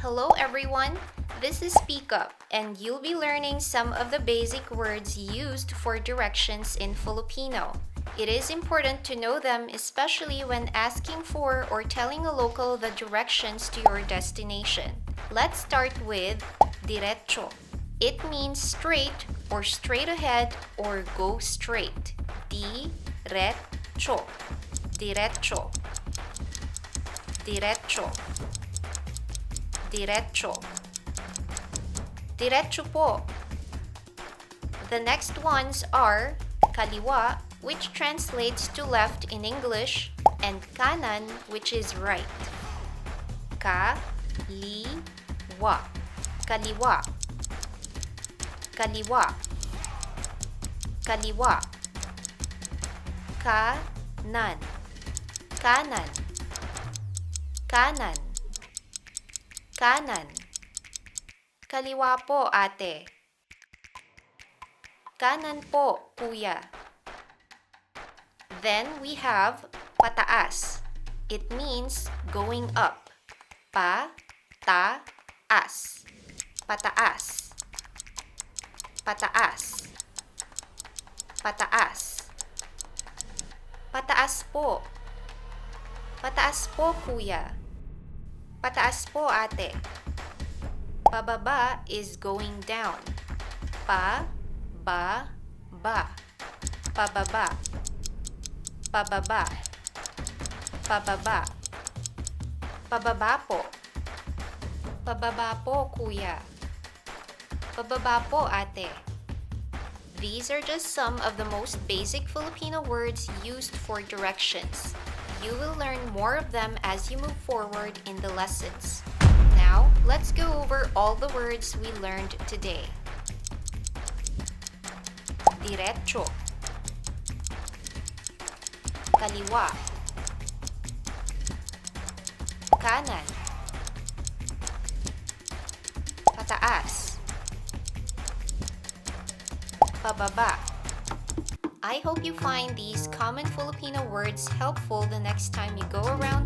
Hello everyone, this is SpeakUP and you'll be learning some of the basic words used for directions in Filipino. It is important to know them, especially when asking for or telling a local the directions to your destination. Let's start with Diretso. It means straight or straight ahead or go straight. Diretso. Diretso. Diretso. Diretso. Diretso po. The next ones are Kaliwa, which translates to left in English, and Kanan, which is right. Kaliwa. Kaliwa. Kaliwa. Kaliwa. Kanan. Kanan. Kanan. Kanan. Kaliwa po, ate. Kanan po, kuya. Then we have pataas. It means going up. Pa-ta-as. Pataas. Pataas. Pataas. Pataas po. Pataas po, kuya. Pataas po, ate. Pababa is going down. Pa-ba-ba. Pababa. Pababa. Pababa. Pababa po. Pababa po, kuya. Pababa po, ate. These are just some of the most basic Filipino words used for directions. You will learn more of them as you move forward in the lessons. Now, let's go over all the words we learned today. Diretso. Kaliwa. Kanan. Pataas. Pababa. I hope you find these common Filipino words helpful the next time you go around